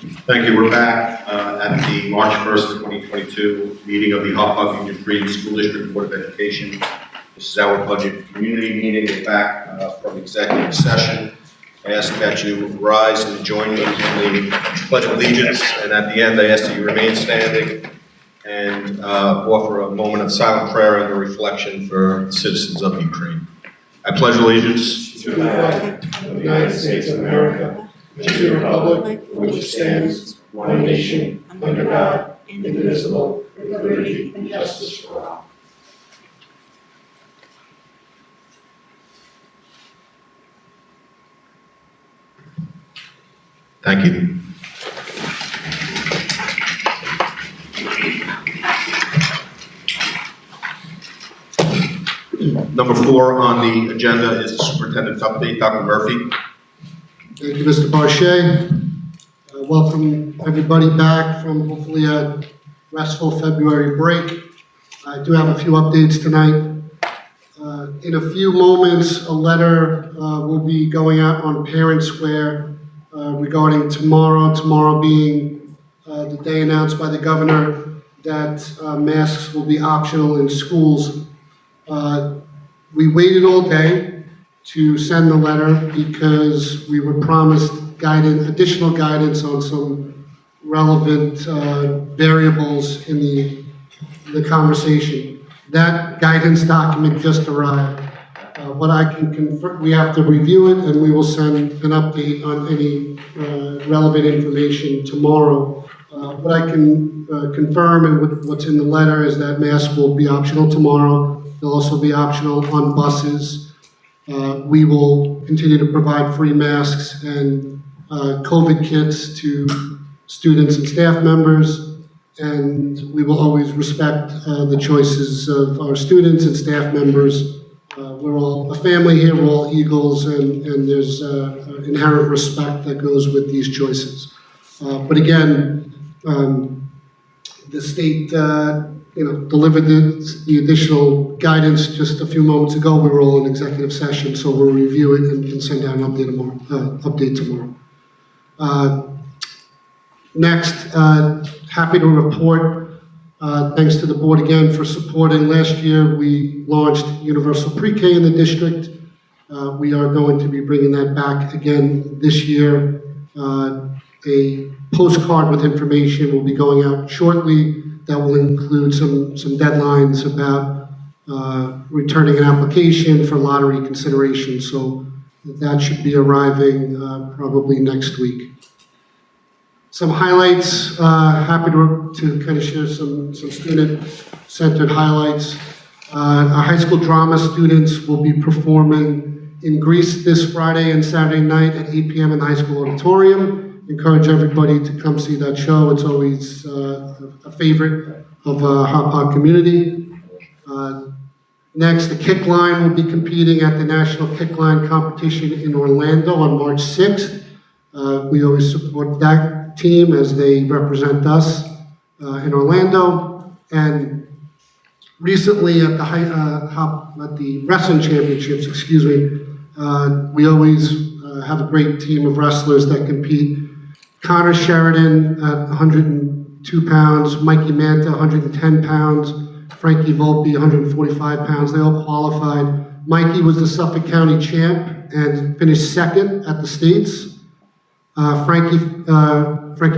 Thank you. We're back at the March 1st, 2022 meeting of the Hauppauge Union Free School District Board of Education. This is our budget community meeting. We're back from executive session. I ask that you rise and join me in the Pledge of Allegiance, and at the end I ask that you remain standing and offer a moment of silent prayer and a reflection for the citizens of Ukraine. I pledge allegiance to the flag of the United States of America, and to the republic for which it stands, one nation, under God, indivisible, with liberty and justice for all. Thank you. Number 4 on the agenda is the superintendent's update. Dr. Murphy. Thank you, Mr. Barchet. Welcome everybody back from hopefully a restful February break. I do have a few updates tonight. In a few moments, a letter will be going out on Parent Square regarding tomorrow being the day announced by the governor that masks will be optional in schools. We waited all day to send the letter because we were promised additional guidance on some relevant variables in the conversation. That guidance document just arrived. What I can confirm, we have to review it and we will send an update on any relevant information tomorrow. What I can confirm and what's in the letter is that masks will be optional tomorrow. They'll also be optional on buses. We will continue to provide free masks and COVID kits to students and staff members, and we will always respect the choices of our students and staff members. We're all a family here, we're all Eagles, and there's inherent respect that goes with these choices. But again, the state delivered the additional guidance just a few moments ago. We were all in executive session, so we'll review it and send out an update tomorrow. Next, happy to report, thanks to the board again for supporting. Last year, we launched universal pre-K in the district. We are going to be bringing that back again this year. A postcard with information will be going out shortly that will include some deadlines about returning an application for lottery consideration. So that should be arriving probably next week. Some highlights, happy to kind of share some student-centered highlights. Our high school drama students will be performing in Greece this Friday and Saturday night at 8 p.m. in the high school auditorium. Encourage everybody to come see that show. It's always a favorite of Hauppauge community. Next, the kick line will be competing at the National Kick Line Competition in Orlando on March 6th. We always support that team as they represent us in Orlando. And recently at the wrestling championships, we always have a great team of wrestlers that compete. Connor Sheridan at 102 pounds, Mikey Manta 110 pounds, Frankie Volpe 145 pounds. They all qualified. Mikey was the Suffolk County champ and finished second at the States. Frankie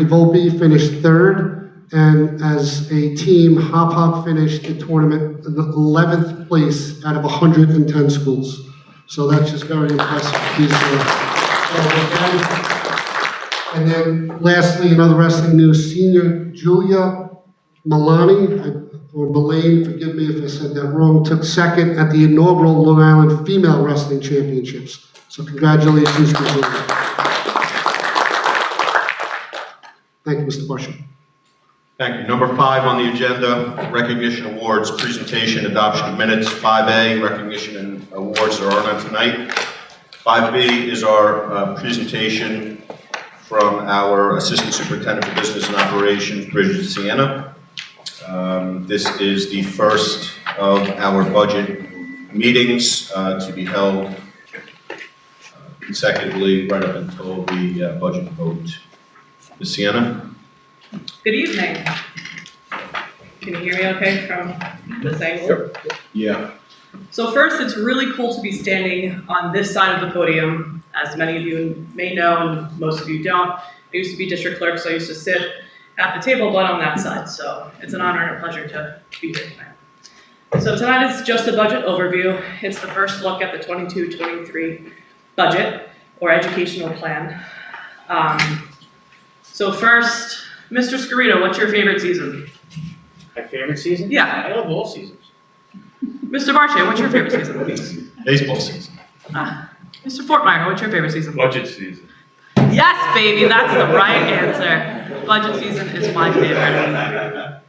Volpe finished third, and as a team, Hauppauge finished the tournament in the 11th place out of 110 schools. So that's just very impressive. And then lastly, another wrestling news, senior Julia Milani, or Mullane, forgive me if I said that wrong, took second at the inaugural Long Island Female Wrestling Championships. So congratulations to Julia. Thank you, Mr. Barchet. Thank you. Number 5 on the agenda, recognition awards, presentation, adoption of minutes. 5A, recognition and awards are on tonight. 5B is our presentation from our Assistant Superintendent for Business and Operations, Bridget Sienna. This is the first of our budget meetings to be held consecutively right up until the budget vote Ms. Sienna? Good evening. Can you hear me okay from this angle? Yeah. So first, it's really cool to be standing on this side of the podium. As many of you may know, and most of you don't, I used to be district clerk, so I used to sit at the table, but on that side. So it's an honor and a pleasure to be here tonight. So tonight is just a budget overview. It's the first look at the 22-23 budget or educational plan. So first, Mr. Scarito, what's your favorite season? My favorite season? Yeah. I love all seasons. Mr. Barche, what's your favorite season? Baseball season. Mr. Fortmeyer, what's your favorite season? Budget season. Yes, baby, that's the right answer. Budget season is my favorite.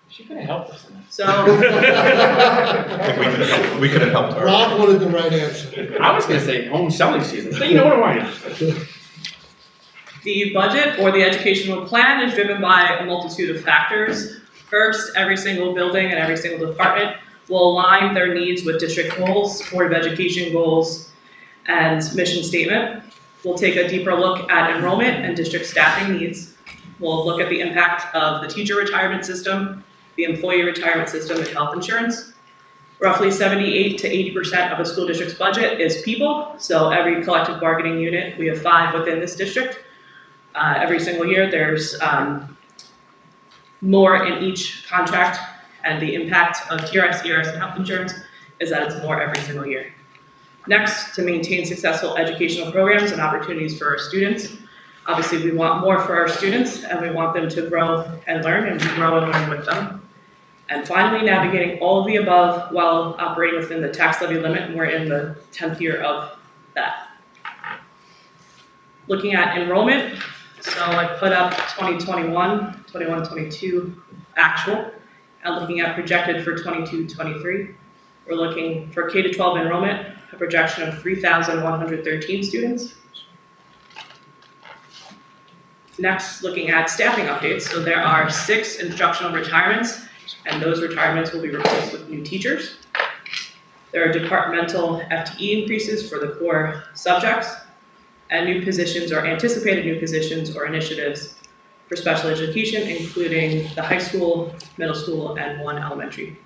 She could have helped us in that. So, I think we could have helped her. Rob wanted the right answer. I was gonna say home selling season, but you know what I want. the budget or the educational plan is driven by a multitude of factors. First, every single building and every single department will align their needs with district goals, Board of Education goals, and mission statement. We'll take a deeper look at enrollment and district staffing needs. We'll look at the impact of the teacher retirement system, the employee retirement system, and health insurance. Roughly 78 to 80% of a school district's budget is people. So every collective bargaining unit, we have 5 within this district. Every single year, there's more in each contract, and the impact of TRS, ERS, and health insurance is that it's more every single year. Next, to maintain successful educational programs and opportunities for our students. Obviously, we want more for our students, and we want them to grow and learn, and we grow and learn with them. And finally, navigating all of the above while operating within the tax levy limit, and we're in the 10th year of that. Looking at enrollment, so I put up 2021, 21-22 actual, and looking at projected for 22-23. We're looking for K-12 enrollment, a projection of 3,113 students. Next, looking at staffing updates. So there are 6 instructional retirements, and those retirements will be replaced with new teachers. There are departmental FTE increases for the core subjects, and new positions or anticipated new positions or initiatives for special education, including the high school, middle school, and 1 elementary.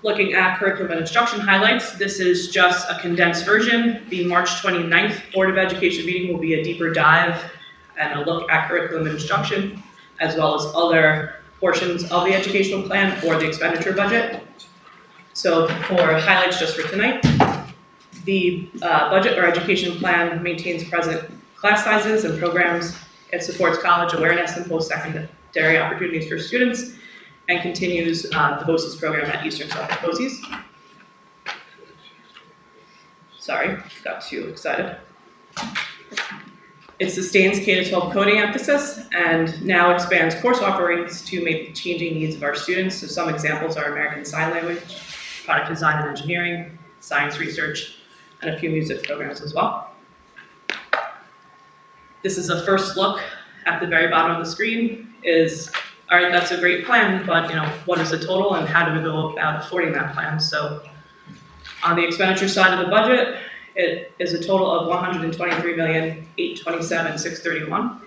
Looking at curriculum and instruction highlights, this is just a condensed version. The March 29th Board of Education meeting will be a deeper dive and a look at curriculum and instruction, as well as other portions of the educational plan or the expenditure budget. So for highlights just for tonight, the budget or education plan maintains present class sizes and programs. It supports college awareness and post-secondary opportunities for students, and continues the BOCES program at Eastern Suffolk BOCES. Sorry, got too excited. It sustains K-12 coding emphasis and now expands course offerings to meet the changing needs of our students. So some examples are American Sign Language, product design and engineering, science research, and a few music programs as well. This is a first look at the very bottom of the screen. All right, that's a great plan, but what is the total and how do we go about affording that plan? So on the expenditure side of the budget, it is a total of $123,827,631.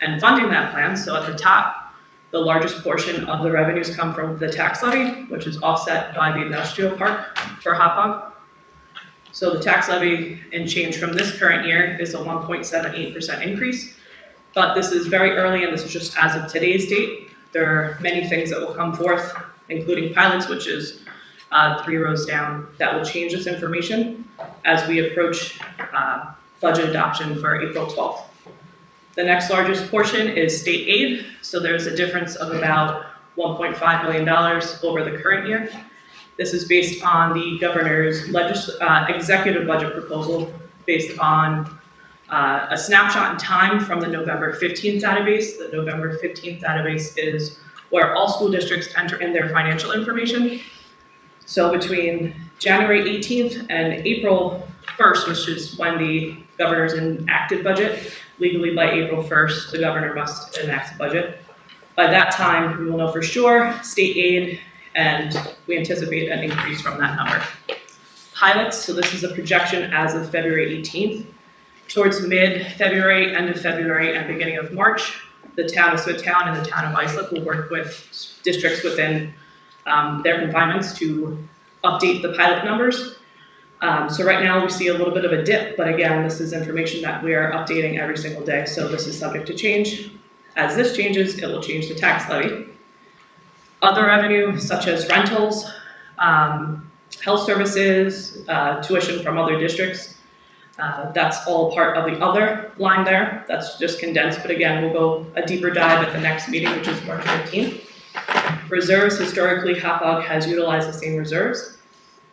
And funding that plan, so at the top, the largest portion of the revenues come from the tax levy, which is offset by the industrial park for Hauppauge. So the tax levy in change from this current year is a 1.78% increase. But this is very early, and this is just as of today's date. There are many things that will come forth, including pilots, which is 3 rows down, that will change this information as we approach budget adoption for April 12th. The next largest portion is state aid. So there's a difference of about $1.5 million over the current year. This is based on the governor's executive budget proposal based on a snapshot in time from the November 15th database. The November 15th database is where all school districts enter in their financial information. So between January 18th and April 1st, which is when the governor's enacted budget, legally by April 1st, the governor must enact the budget. By that time, we will know for sure state aid, and we anticipate an increase from that number. pilots, so this is a projection as of February 18th. Towards mid-February, end of February, and beginning of March, the town of Smithtown and the town of Islip will work with districts within their confinements to update the pilot numbers. So right now we see a little bit of a dip, but again, this is information that we are updating every single day, so this is subject to change. As this changes, it will change the tax levy. Other revenue, such as rentals, health services, tuition from other districts, that's all part of the other line there. That's just condensed, but again, we'll go a deeper dive at the next meeting, which is March 15th. Reserves, historically, Hauppauge has utilized the same reserves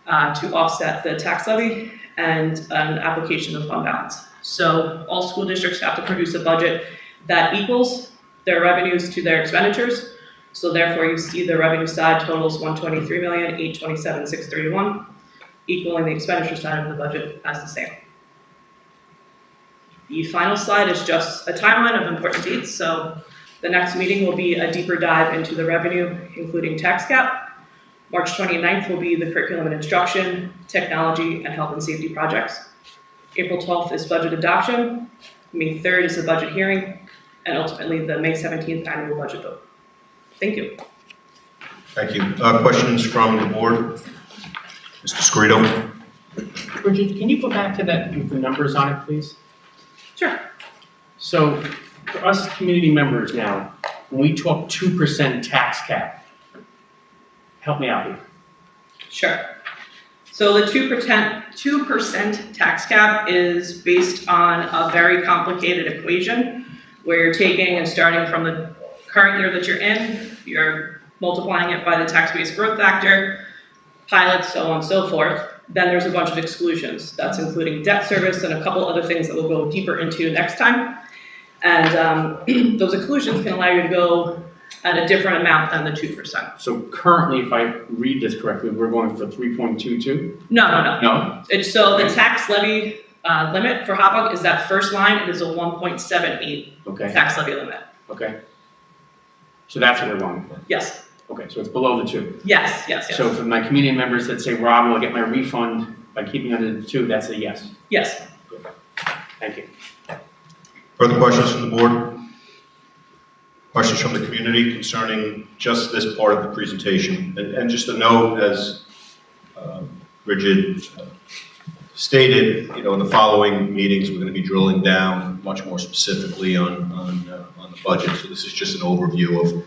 to offset the tax levy and an application of fund balance. So all school districts have to produce a budget that equals their revenues to their expenditures. So therefore, you see the revenue side totals $123,827,631, equaling the expenditure side of the budget as the same. The final slide is just a timeline of important dates. So the next meeting will be a deeper dive into the revenue, including tax cap. March 29th will be the curriculum and instruction, technology, and health and safety projects. April 12th is budget adoption. May 3rd is the budget hearing, and ultimately the May 17th annual budget vote. Thank you. Thank you. Questions from the board? Mr. Scarito? Bridget, can you go back to that with the numbers on it, please? Sure. So for us community members now, when we talk 2% tax cap, help me out here. Sure. So the 2% tax cap is based on a very complicated equation where you're taking and starting from the current year that you're in, you're multiplying it by the tax base growth factor, pilots, so on and so forth. Then there's a bunch of exclusions. That's including debt service and a couple other things that we'll go deeper into next time. And those exclusions can allow you to go at a different amount than the 2%. So currently, if I read this correctly, we're going for 3.22? No. No? It's so the tax levy limit for Hauppauge is that first line. It is a 1.78 Okay, tax levy limit. okay. So that's what we're going for. Yes. Okay, so it's below the 2. Yes. So for my community members that say, Rob, will I get my refund by keeping under the 2, that's a yes. Yes. Thank you. Further questions from the board? Questions from the community concerning just this part of the presentation? And just a note, as Bridget stated, in the following meetings, we're going to be drilling down much more specifically on the budget. So this is just an overview of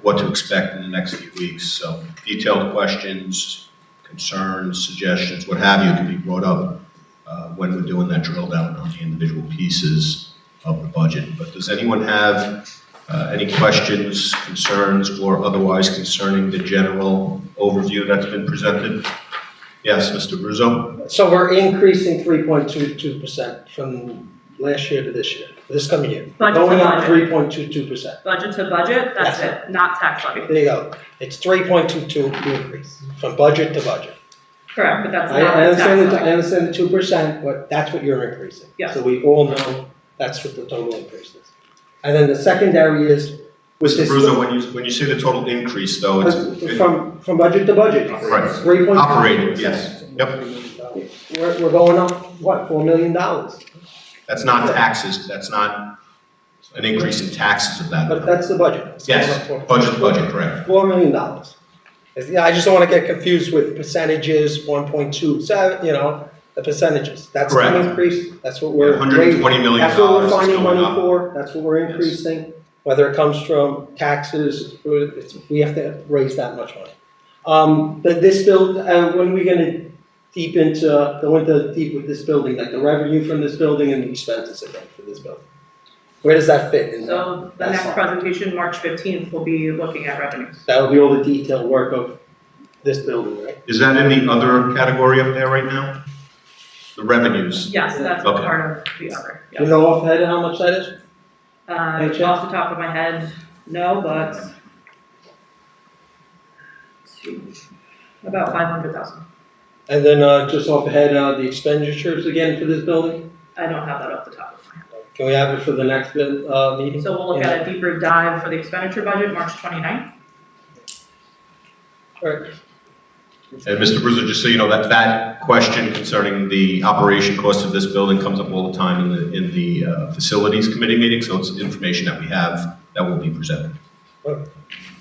what to expect in the next few weeks. So detailed questions, concerns, suggestions, what have you, can be brought up when we're doing that drill down on the individual pieces of the budget. But does anyone have any questions, concerns, or otherwise concerning the general overview that's been presented? Yes, Mr. Bruzzo? So we're increasing 3.22% from last year to this year, this coming year. Budget to Going up budget. 3.22%. Budget to budget, that's Yes. it, not tax levy. There you go. It's 3.22 increase from budget to budget. Correct, but that's I not the understand, tax I levy. understand the 2%, but that's what you're increasing. Yes. So we all know that's what the total increase is. And then the secondary is with Mr. this. Bruzzo, when you say the total increase, though, it's From budget to budget. Right. 3.22. Operating, yes. Yep. We're going up, what, $4 million? That's not taxes, that's not an increase in taxes of that. But that's the budget. It's going Yes, up for- budget, correct. $4 million. Yeah, I just don't want to get confused with percentages, 1.27, the percentages. That's the Correct. increase, that's what we're. $120 million That's what we're is finding going money up. for, that's what we're increasing, whether it comes from taxes, we have to raise that much money. But this build, when are we gonna go into deep with this building, like the revenue from this building and the expenses again for this building? Where does that fit in? So the That's next fine. presentation, March 15th, will be looking at revenues. That'll be all the detailed work of this building, right? Is that in the other category up there right now? The revenues? Yes, that's a Okay. part of the other, You yes. know offhand how much that is? Off the top of my head, no, but let's see, about 500,000. And then, just off ahead, the expenditures again for this building? I don't have that off the top of my head. Can we have it for the next, meeting? So we'll look at a deeper dive for the expenditure budget, March 29th. Alright. And Mr. Bruiser, just so you know, that question concerning the operation cost of this building comes up all the time in the facilities committee meeting, so it's information that we have that will be presented.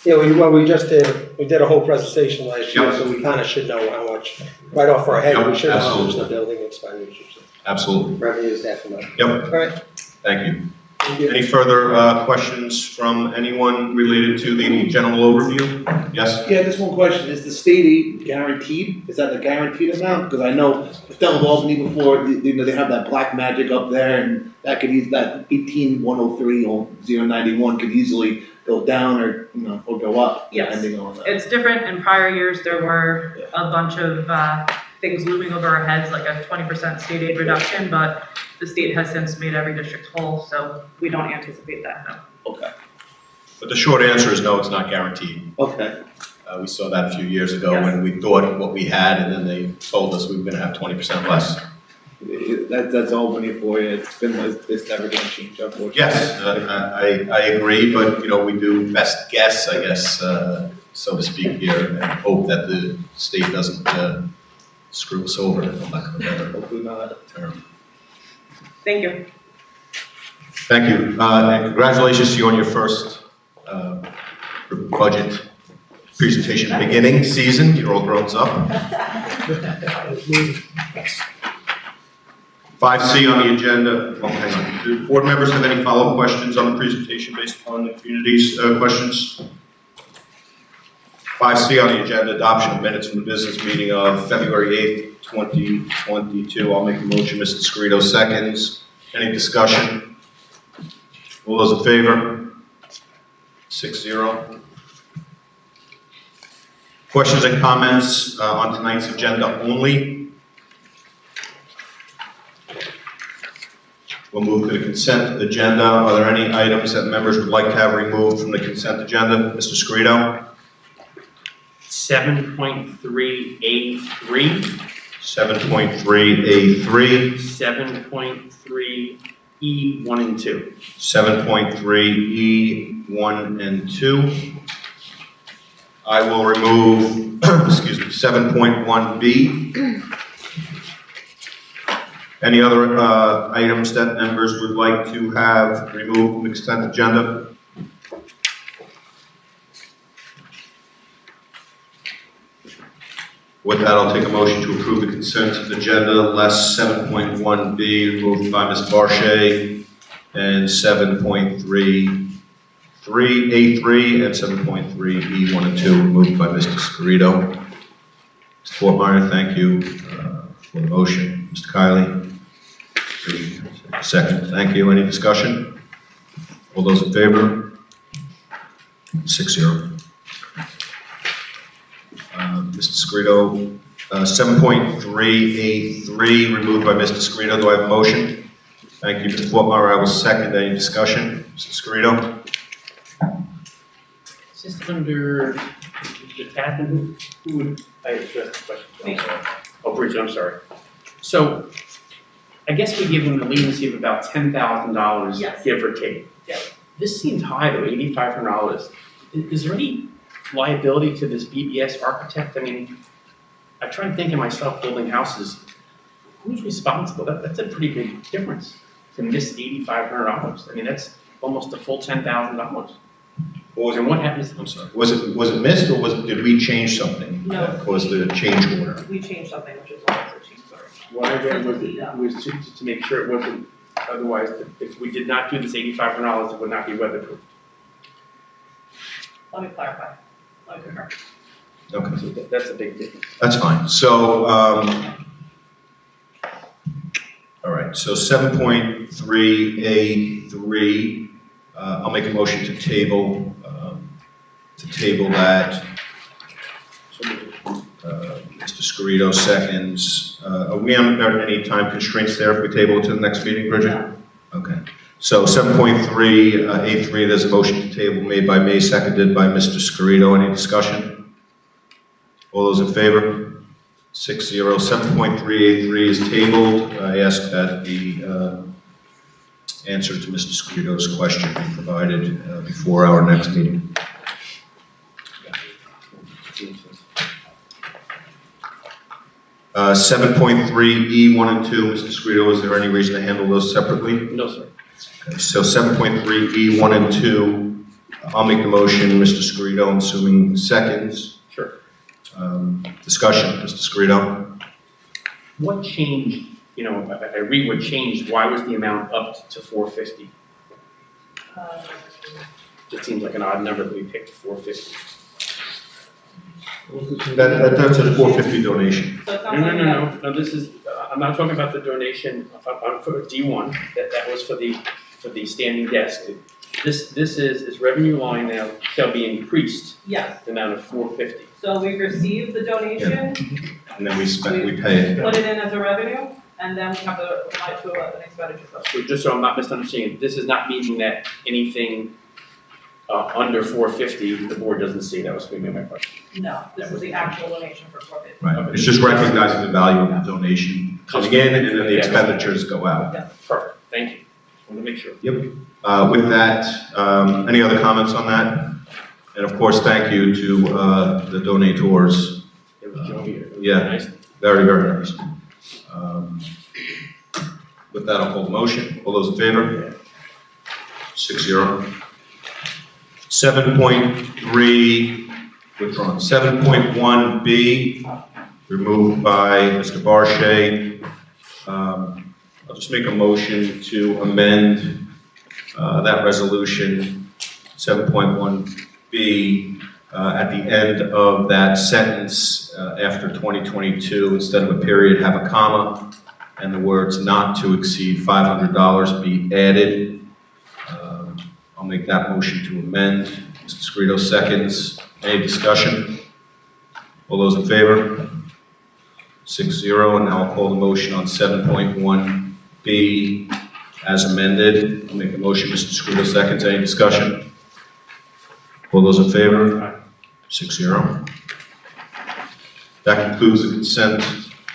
Yeah, we did a whole presentation last year, Yep. so we kind of should know how much, right off our head, we Yep, should know how much absolutely. the building expenditures, Absolutely. revenues, definitely. Yep, All right, thank you. thank you. Any further questions from anyone related to the general overview? Yes? Yeah, just one question, is the state aid guaranteed, is that a guaranteed amount? Because I know, I've dealt with Albany before, they have that black magic up there, and that could use, that 18103 or 091 could easily go down or, or go up, Yes. depending on that. It's different. In prior years, there were a bunch of things looming over our heads, like a 20% state aid reduction, but the state has since made every district whole, so we don't anticipate that, no. Okay, But the short answer is no, it's not guaranteed. okay, We saw that a few years ago Yes. when we thought what we had, and then they told us we were gonna have 20% less. that's Albany for you, it's never gonna change, unfortunately. Yes, I agree, but, we do best guess, I guess, so to speak here, and hope that the state doesn't screw us over, for lack of a better Hopefully not. term. Thank you. Thank you, and congratulations to you on your first budget presentation beginning season, you're all grown up. 5C on the agenda, hang on. Do board members have any follow-up questions on the presentation based upon the community's questions? 5C on the agenda, adoption of minutes from the business meeting of February 8th, 2022. I'll make a motion, Mr. Scarito seconds. Any discussion? All those in favor? 6-0. Questions and comments on tonight's agenda only? We'll move to the consent agenda. Are there any items that members would like to have removed from the consent agenda? Mr. Scarito? 7.3A3, 7.3A3, 7.3E1 and 2. 7.3E1 and 2. I will remove, 7.1B. Any other items that members would like to have removed from the consent agenda? With that, I'll take a motion to approve the consent agenda, less 7.1B removed by Ms. Barchet, and 7.3A3 and 7.3E1 and 2 removed by Mr. Scarito. Mr. Fortmeyer, thank you for the motion. Mr. Kiley? Second, thank you. Any discussion? All those in favor? 6-0. Mr. Scarito, 7.3A3 removed by Mr. Scarito. Do I have a motion? Thank you, Mr. Fortmeyer. I will second. Any discussion? Mr. Scarito? Is this under the captain? Who would I address the question? I'm sorry. Oh, Bridget, I'm sorry. So, I guess we give them the leniency of about $10,000, Yes. give or take. Yeah. This seems high though, $8,500. Is there any liability to this BBS architect? I mean, I try to think of myself building houses. Who's responsible? That's a pretty big difference to miss $8,500. I mean, that's almost a full $10,000. And what happens? I'm sorry. Was it missed, or did we change something? No. That caused the change order? We changed something, which is why it's a cheap story. Why again was to make sure it wasn't, otherwise, if we did not do this $8,500, it would not be weatherproof. Let me clarify. Let me confirm. Okay. So that's a big difference. That's fine. So, all right, so 7.3A3, I'll make a motion to table that. Mr. Scarito seconds. Are we under any time constraints there if we table it to the next meeting, Bridget? No. Okay. So 7.3A3, there's a motion to table made by me, seconded by Mr. Scarito. Any discussion? All those in favor? 6-0. 7.3A3 is tabled. I ask that the answer to Mr. Scarito's question be provided before our next meeting. 7.3E1 and 2, Mr. Scrito, is there any reason to handle those separately? No, sir. Okay, so 7.3E1 and 2, I'll make the motion, Mr. Scrito, I'm assuming seconds. Sure. Discussion, Mr. Scrito. What changed, you know, I read what changed, why was the amount up to 450? It seems like an odd number that we picked, 450. That's a 450 donation. So it's not No, something that- no, this is, I'm not talking about the donation, I'm for D1, that was for the standing desk. This is revenue line now shall be increased, Yes, the amount of 450. so we received the donation, And then we pay it. put it in as a revenue, and then we have to apply to an expenditure code. So just so I'm not misunderstanding, this is not meaning that anything under 450, the board doesn't see, that was going to be my question. No, this is the actual donation for COVID. Right, it's just recognizing the value of the donation coming in, and then the expenditures go out. Perfect, thank you. Want to make sure. With that, any other comments on that? And of course, thank you to the donators. It was Joey. It was Yeah. nice. Very, very nice. With that, I'll call the motion. All those in favor? 6-0. 7.3, withdrawn. 7.1B, removed by Mr. Barchet. I'll just make a motion to amend that resolution, 7.1B, at the end of that sentence, after 2022, instead of a period, have a comma, and the words "not to exceed $500" be added. I'll make that motion to amend. Mr. Scrito seconds. Any discussion? All those in favor? 6-0, and now I'll call the motion on 7.1B as amended. I'll make the motion, Mr. Scrito seconds. Any discussion? All those in favor? 6-0. That concludes the consent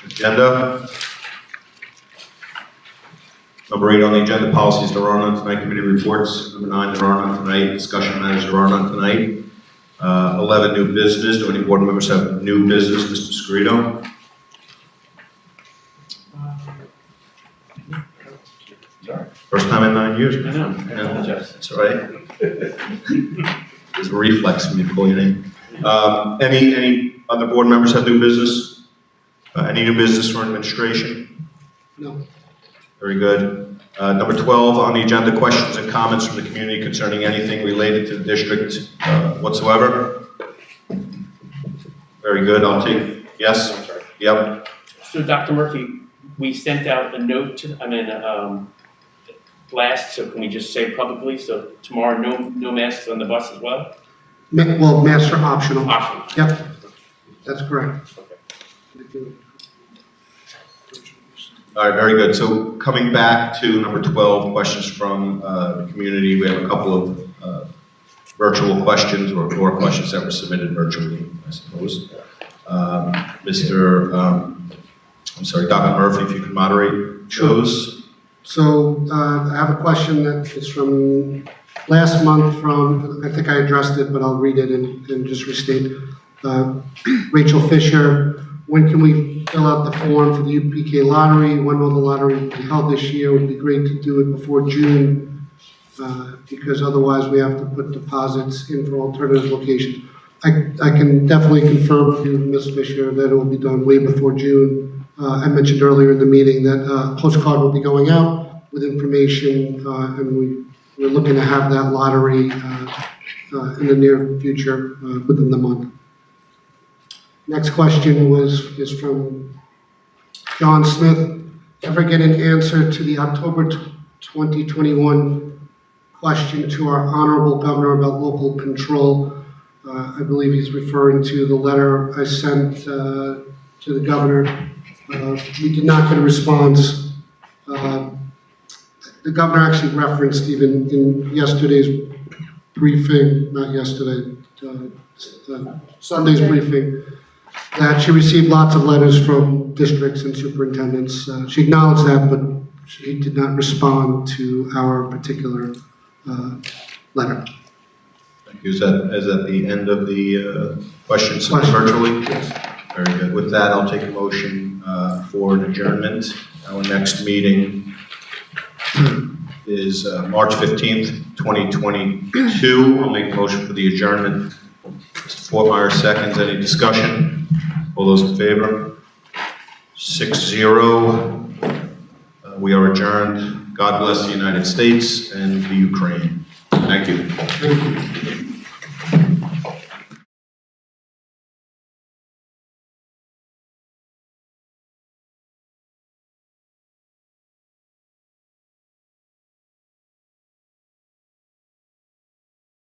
agenda. Number 8 on the agenda, policies there are none tonight, committee reports. Number 9, there are none tonight, discussion matters, there are none tonight. 11, new business. Do any board members have new business? Mr. Scrito? First time in 9 years. I know, I apologize. That's all right. There's a reflex when you call your name. Any other board members have new business? Any new business for administration? No. Very good. Number 12 on the agenda, questions and comments from the community concerning anything related to the district whatsoever? Very good. I'll take, yes? I'm sorry. Yep. So Dr. Murphy, we sent out a note, blast, so can we just say publicly, so tomorrow, no masks on the bus as well? Well, masks are optional. Optional. Yep, that's correct. Okay. All right, very good. So coming back to number 12, questions from the community. We have a couple of virtual questions or questions that were submitted virtually, I suppose. Dr. Murphy, if you could moderate those. So I have a question that is from last month from, I think I addressed it, but I'll read it and just restate. Rachel Fisher, when can we fill out the form for the UPK lottery? When will the lottery be held this year? It would be great to do it before June, because otherwise we have to put deposits in for alternative locations. I can definitely confirm to Ms. Fisher that it will be done way before June. I mentioned earlier in the meeting that a postcard will be going out with information, and we're looking to have that lottery in the near future, within the month. Next question is from John Smith. Ever get an answer to the October 2021 question to our honorable governor about local control? I believe he's referring to the letter I sent to the governor. We did not get a response. The governor actually referenced even in yesterday's briefing, not yesterday, Sunday's briefing, that she received lots of letters from districts and superintendents. She acknowledged that, but she did not respond to our particular letter. Thank you. Is that the end of the questions virtually? Yes. Very good. With that, I'll take a motion for an adjournment. Our next meeting is March 15th, 2022. I'll make a motion for the adjournment. Mr. Fortmeyer seconds. Any discussion? All those in favor? 6-0. We are adjourned. God bless the United States and the Ukraine. Thank you. Thank you.